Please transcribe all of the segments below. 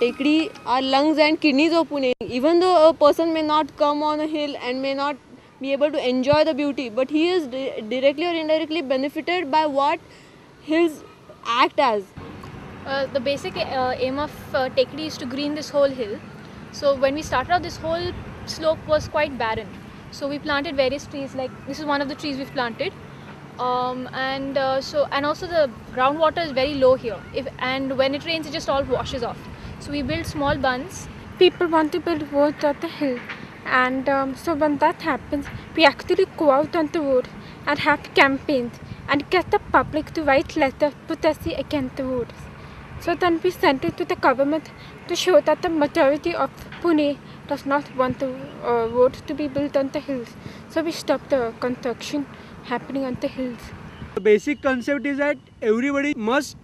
Tekdi are lungs and kidneys of Pune. Even though a person may not come on a hill and may not be able to enjoy the beauty, but he is directly or indirectly benefited by what hills act as. The basic aim of Tekdi is to green this whole hill. So when we started out, this whole slope was quite barren. So we planted various trees, like this is one of the trees we've planted. And also the groundwater is very low here. And when it rains, it just all washes off. So we built small bunds. People want to build roads on the hill, and so when that happens, we actually go out on the road and have campaigns and get the public to write letters protesting against the roads. So then we send it to the government to show that the majority of Pune does not want the roads to be built on the hills. So we stop the construction happening on the hills. The basic concept is that everybody must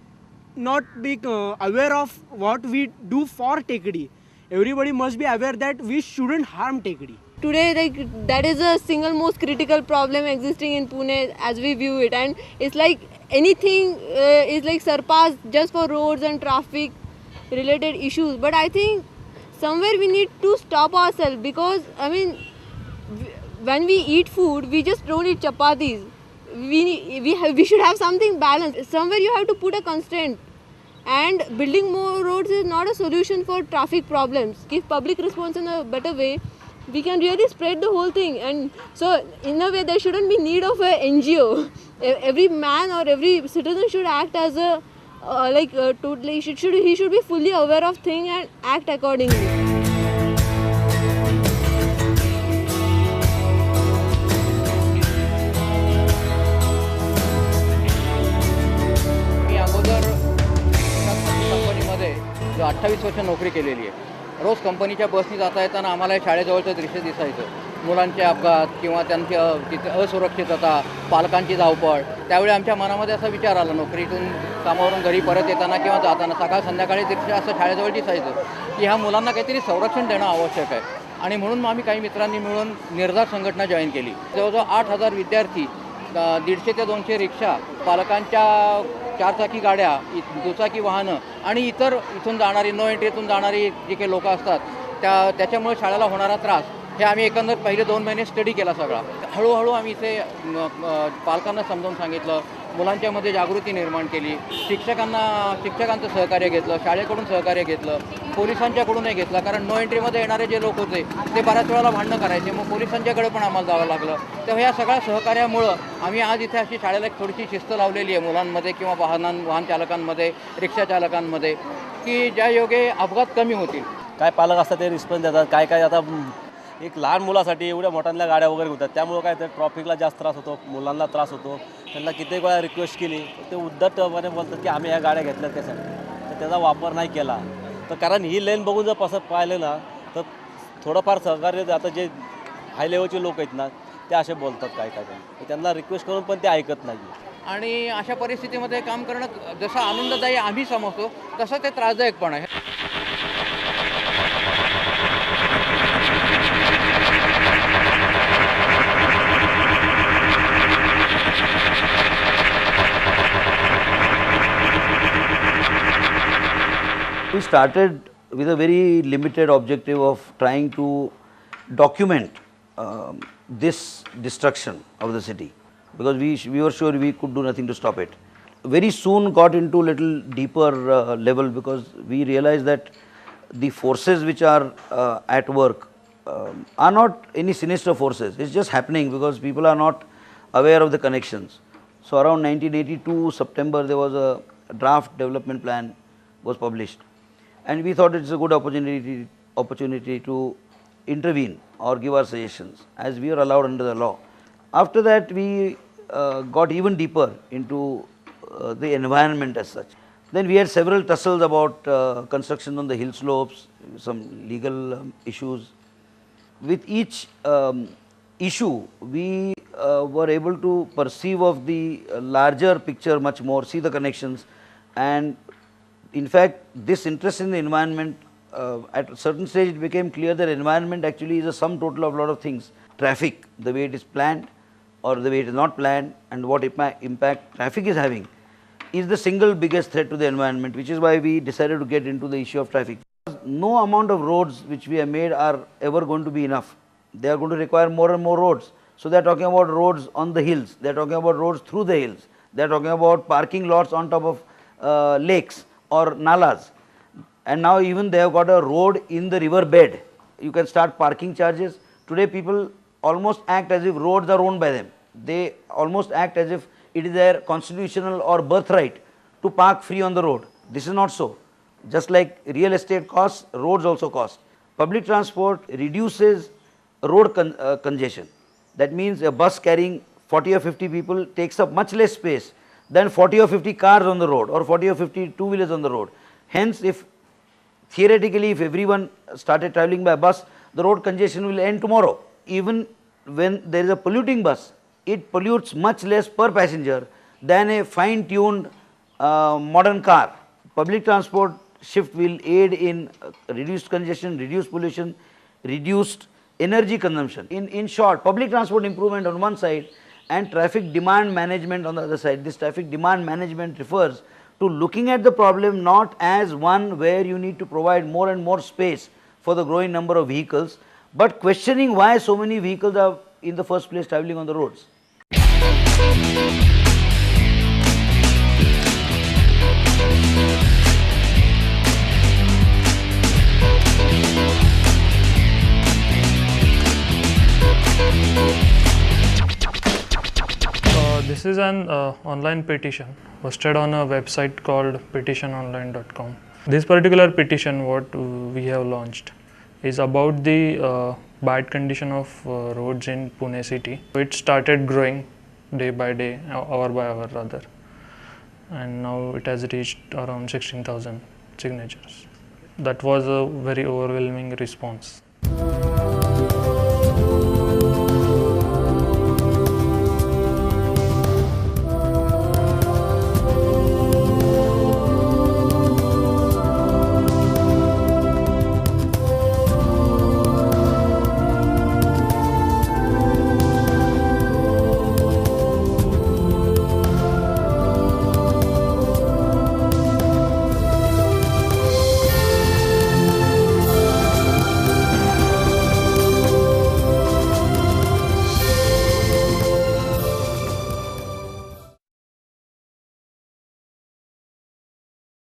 not be aware of what we do for Tekdi. Everybody must be aware that we shouldn't harm Tekdi. Today, that is the single most critical problem existing in Pune as we view it, and it's like anything is like surpassed just for roads and traffic related issues. But I think somewhere we need to stop ourselves, because I mean, when we eat food, we just don't eat chapatis. We should have something balanced. Somewhere you have to put a constraint. And building more roads is not a solution for traffic problems. Give public response in a better way, we can really spread the whole thing. And so in a way there shouldn't be need of a NGO. Every man or every citizen should act as a he should be fully aware of things and act accordingly. जो 28 वर्ष नोकरी केलेली आहे. रोज कंपनीच्या बसनी जाता येताना आम्हाला शाळेजवळचं दृश्य दिसायचं. मुलांचे अपघात किंवा त्यांच्या तिथे असुरक्षितता, पालकांची धावपळ. त्यावेळी आमच्या मनामध्ये असा विचार आला, नोकरीतून कामावरून घरी परत येताना किंवा जाताना सकाळ संध्याकाळी दृश्य असं शाळेजवळ दिसायचं की ह्या मुलांना काहीतरी संरक्षण देणं आवश्यक आहे. आणि म्हणून आम्ही काही मित्रांनी मिळून निर्धार संघटना जॉईन केली. जवळजवळ 8,000 विद्यार्थी, 150 ते 200 रिक्षा, पालकांच्या 4 चाकी गाड्या, दुचाकी वाहनं आणि इतर इथून जाणारी नो एंट्रीतून जाणारी जी काही लोकं असतात त्याच्यामुळे शाळेला होणारा त्रास हे आम्ही एकंदर पहिले 2 महिने स्टडी केला सगळा. हळूहळू आम्ही इथे पालकांना समजावून सांगितलं, मुलांच्यामध्ये जागृती निर्माण केली, शिक्षकांचं सहकार्य घेतलं, शाळेकडून सहकार्य घेतलं, पोलिसांच्याकडूनही घेतलं. कारण नो एंट्रीमध्ये येणारे जे लोक होते ते बऱ्याच वेळेला भांडणं करायचे, मग पोलिसांच्याकडे पण आम्हाला जावं लागलं. तेव्हा या सगळ्या सहकार्यामुळं आम्ही आज इथे अशी शाळेला एक थोडीशी शिस्त लावलेली आहे मुलांमध्ये किंवा वाहन चालकांमध्ये, रिक्षा चालकांमध्ये, की ज्या योगे अपघात कमी होतील. काय पालक असतात ते रिस्पॉन्स देतात, काय आता एक लहान मुलासाठी एवढ्या मोठ्यांच्या गाड्या वगैरे होतात, त्यामुळं काय तर ट्रॉफिकला जास्त त्रास होतो, मुलांना त्रास होतो. त्यांना कित्येक वेळा रिक्वेस्ट केली, ते उद्धटपणे बोलतात की आम्ही ह्या गाड्या घेतल्या त्यासाठी, तर त्याचा वापर नाही केला. तर कारण ही लेन बघून जर असं पाहिलं ना, तर थोडंफार सहकार्य आता जे हाय लेवलचे लोक आहेत ना, ते असे बोलतात काय त्यांना रिक्वेस्ट करून पण ते ऐकत नाही. आणि अशा परिस्थितीमध्ये काम करणं जसं आनंददायी आम्ही समजतो तसं ते त्रासदायक पण आहे. We started with a very limited objective of trying to document this destruction of the city, because we were sure we could do nothing to stop it. Very soon got into little deeper level, because we realized that the forces which are at work are not any sinister forces. It's just happening because people are not aware of the connections. So around 1982 September, there was a draft development plan was published, and we thought it's a good opportunity to intervene or give our suggestions, as we are allowed under the law. After that, we got even deeper into the environment as such. Then we had several tussles about construction on the hill slopes, some legal issues. With each issue, we were able to perceive of the larger picture much more, see the connections, and in fact this interest in the environment, at a certain stage it became clear that environment actually is a sum total of a lot of things. Traffic, the way it is planned or the way it is not planned, and what impact traffic is having, is the single biggest threat to the environment, which is why we decided to get into the issue of traffic. No amount of roads which we have made are ever going to be enough. They are going to require more and more roads. So they are talking about roads on the hills, they are talking about roads through the hills, they are talking about parking lots on top of lakes or nalas, and now even they have got a road in the river bed. You can start parking charges. Today people almost act as if roads are owned by them. They almost act as if it is their constitutional or birthright to park free on the road. This is not so. Just like real estate costs, roads also cost. Public transport reduces road congestion. That means a bus carrying 40 or 50 people takes up much less space than 40 or 50 cars on the road or 40 or 50 two-wheelers on the road. Hence, if theoretically if everyone started travelling by bus, the road congestion will end tomorrow. Even when there is a polluting bus, it pollutes much less per passenger than a fine-tuned modern car. Public transport shift will aid in reduced congestion, reduced pollution, reduced energy consumption. In short, public transport improvement on one side and traffic demand management on the other side. This traffic demand management refers to looking at the problem not as one where you need to provide more and more space for the growing number of vehicles, but questioning why so many vehicles are in the first place travelling on the roads. This is an online petition hosted on a website called petitiononline.com. This particular petition what we have launched is about the bad condition of roads in Pune city. It started growing day by day, hour by hour rather, and now it has reached around 16,000 signatures. That was a very overwhelming response.